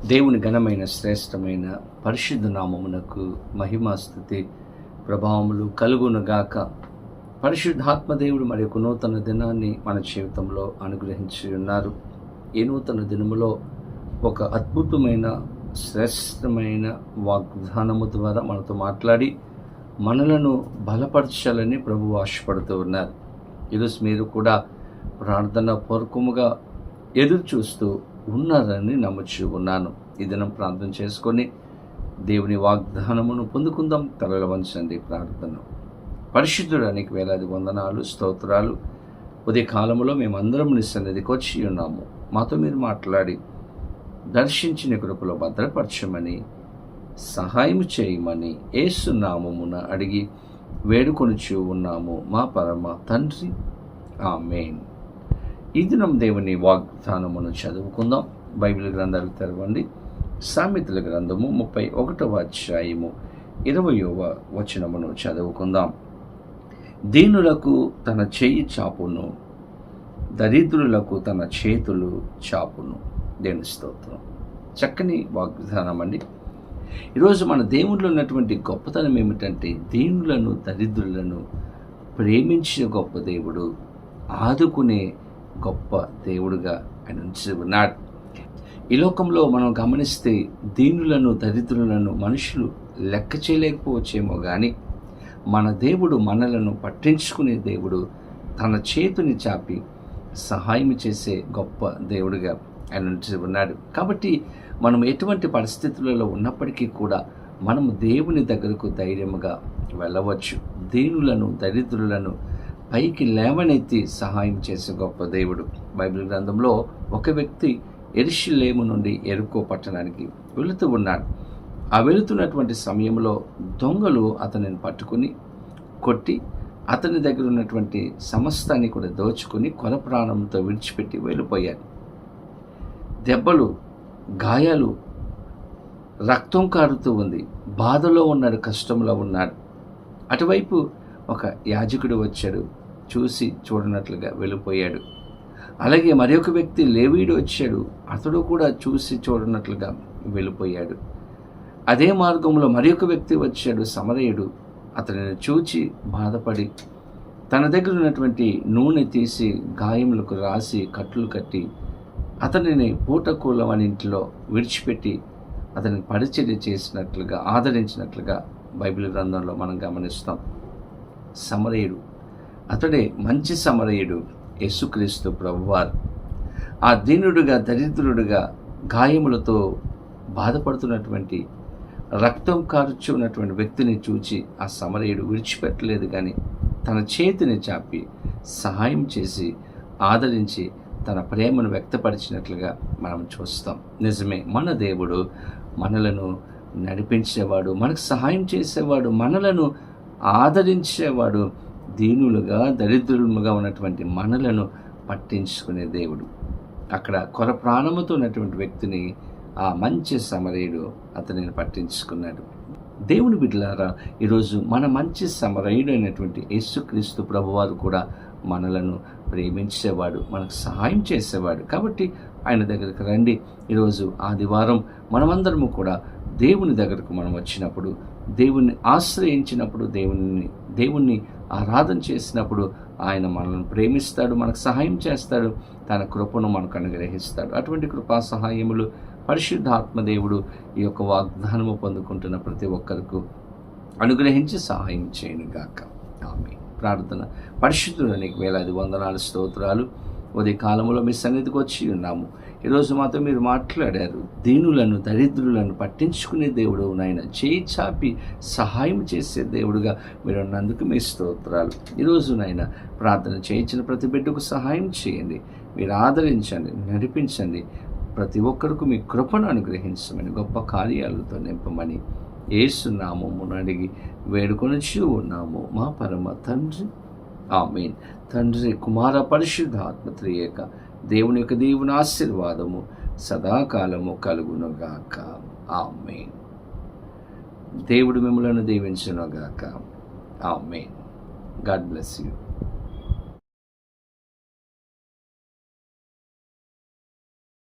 దేవుని ఘనమైన శ్రేష్టమైన పరిశుద్ధ నామమునకు మహిమాస్తుతి ప్రభావములు కలుగునుగాక. పరిశుద్ధాత్మదేవుడు మరి ఒక నూతన దినాన్ని మన జీవితంలో అనుగ్రహించి ఉన్నారు. ఈ నూతన దినములో ఒక అద్భుతమైన శ్రేష్టమైన వాగ్దానము ద్వారా మనతో మాట్లాడి మనలను బలపరచాలని ప్రభువు ఆశపడుతూ ఉన్నారు. ఈరోజు మీరు కూడా ప్రార్థన పూర్వకముగా ఎదురు చూస్తూ ఉన్నారని నమ్ముచూ ఉన్నాను. ఈ దినం ప్రార్థన చేసుకొని దేవుని వాగ్దానమును పొందుకుందాం. తలలు వంచండి. ప్రార్థన. పరిశుద్ధుడానికి వేలాది వందనాలు, స్తోత్రాలు. ఉదయ కాలంలో మేమందరం నీ సన్నిధికి వచ్చి ఉన్నాము. మాతో మీరు మాట్లాడి దర్శించిన కృపలో భద్రపరచమని, సహాయం చేయమని యేసు నామమున అడిగి వేడుకొనుచూ ఉన్నాము మా పరమ తండ్రి. ఆమేన్. ఈ దినం దేవుని వాగ్దానమును చదువుకుందాం. బైబిల్ గ్రంథాలు తెరవండి. సామెతల గ్రంథము 31వ అధ్యాయము 20వ వచనమును చదువుకుందాం. దీనులకు తన చెయ్యి చాపును, దరిద్రులకు తన చేతులు చాపును. దేవుని స్తోత్రం. చక్కని వాగ్దానం అండి. ఈరోజు మన దేవునిలో ఉన్నటువంటి గొప్పతనం ఏమిటంటే, దీనులను దరిద్రులను ప్రేమించిన గొప్ప దేవుడు, ఆదుకునే గొప్ప దేవుడుగా ఆయన ఉంచి ఉన్నాడు. ఈ లోకంలో మనం గమనిస్తే దీనులను దరిద్రులను మనుషులు లెక్క చేయలేకపోవచ్చేమో కానీ మన దేవుడు మనలను పట్టించుకునే దేవుడు, తన చేతిని చాపి సహాయం చేసే గొప్ప దేవుడిగా ఆయన ఉంచి ఉన్నాడు. కాబట్టి మనం ఎటువంటి పరిస్థితులలో ఉన్నప్పటికీ కూడా మనము దేవుని దగ్గరకు ధైర్యముగా వెళ్ళవచ్చు. దీనులను దరిద్రులను పైకి లేవనెత్తి సహాయం చేసే గొప్ప దేవుడు. బైబిల్ గ్రంథంలో ఒక వ్యక్తి యెరూషలేము నుండి యెరికో పట్టణానికి వెళుతూ ఉన్నాడు. ఆ వెళుతున్నటువంటి సమయంలో దొంగలు అతనిని పట్టుకుని కొట్టి అతని దగ్గర ఉన్నటువంటి సమస్తాన్ని కూడా దోచుకుని కొల ప్రాణంతో విడిచిపెట్టి వెళ్ళిపోయారు. దెబ్బలు, గాయాలు, రక్తం కారుతూ ఉంది. బాధలో ఉన్నాడు, కష్టంలో ఉన్నాడు. అటువైపు ఒక యాజకుడు వచ్చాడు, చూసి చూడనట్లుగా వెళ్ళిపోయాడు. అలాగే మరి ఒక వ్యక్తి లేవీయుడు వచ్చాడు, అతడు కూడా చూసి చూడనట్లుగా వెళ్ళిపోయాడు. అదే మార్గంలో మరి ఒక వ్యక్తి వచ్చాడు, సమరయుడు. అతనిని చూచి బాధపడి తన దగ్గర ఉన్నటువంటి నూనె తీసి గాయములకు రాసి కట్లు కట్టి అతనిని పూటకూలం అని ఇంట్లో విడిచిపెట్టి అతని పరిచర్య చేసినట్లుగా, ఆదరించినట్లుగా బైబిల్ గ్రంథంలో మనం గమనిస్తాం. సమరయుడు, అతడే మంచి సమరయుడు, యేసుక్రీస్తు ప్రభువారు. ఆ దీనుడుగా దరిద్రుడుగా గాయములతో బాధపడుతున్నటువంటి, రక్తం కారుచున్నటువంటి వ్యక్తిని చూచి ఆ సమరయుడు విడిచిపెట్టలేదు, కానీ తన చేతిని చాపి సహాయం చేసి ఆదరించి తన ప్రేమను వ్యక్తపరిచినట్లుగా మనం చూస్తాం. నిజమే, మన దేవుడు మనలను నడిపించేవాడు, మనకు సహాయం చేసేవాడు, మనలను ఆదరించేవాడు, దీనులుగా దరిద్రులుగా ఉన్నటువంటి మనలను పట్టించుకునే దేవుడు. అక్కడ కొర ప్రాణముతో ఉన్నటువంటి వ్యక్తిని ఆ మంచి సమరయుడు అతనిని పట్టించుకున్నాడు. దేవుని బిడ్డలారా, ఈరోజు మన మంచి సమరయుడు అయినటువంటి యేసుక్రీస్తు ప్రభువారు కూడా మనలను ప్రేమించేవాడు, మనకు సహాయం చేసేవాడు. కాబట్టి ఆయన దగ్గరికి రండి. ఈరోజు ఆదివారం మనమందరము కూడా దేవుని దగ్గరకు మనం వచ్చినప్పుడు, దేవుణ్ణి ఆశ్రయించినప్పుడు, దేవుణ్ణి ఆరాధన చేసినప్పుడు ఆయన మనల్ని ప్రేమిస్తాడు, మనకు సహాయం చేస్తాడు, తన కృపను మనకు అనుగ్రహిస్తాడు. అటువంటి కృపా సహాయములు పరిశుద్ధాత్మదేవుడు ఈ యొక్క వాగ్దానము పొందుకుంటున్న ప్రతి ఒక్కరికి అనుగ్రహించి సహాయం చేయను గాక. ఆమేన్. ప్రార్థన. పరిశుద్ధునికి వేలాది వందనాలు, స్తోత్రాలు. ఉదయ కాలంలో మీ సన్నిధికి వచ్చి ఉన్నాము. ఈరోజు మాతో మీరు మాట్లాడారు. దీనులను దరిద్రులను పట్టించుకునే దేవుడు నాయన, చేయి చాపి సహాయం చేసే దేవుడుగా మీరు అన్నందుకు మీ స్తోత్రాలు. ఈరోజు నాయన ప్రార్థన చేయించిన ప్రతి బిడ్డకు సహాయం చేయండి, మీరు ఆదరించండి, నడిపించండి. ప్రతి ఒక్కరికి మీ కృపను అనుగ్రహించమని, గొప్ప కార్యాలతో నింపమని యేసు నామమున అడిగి వేడుకొనుచూ ఉన్నాము మా పరమ తండ్రి. ఆమేన్. తండ్రి, కుమార, పరిశుద్ధాత్మ త్రియేక దేవుని యొక్క దేవుని ఆశీర్వాదము సదాకాలము కలుగునుగాక. ఆమేన్. దేవుడు మిమ్మలను దీవించునుగాక. ఆమేన్. God bless you.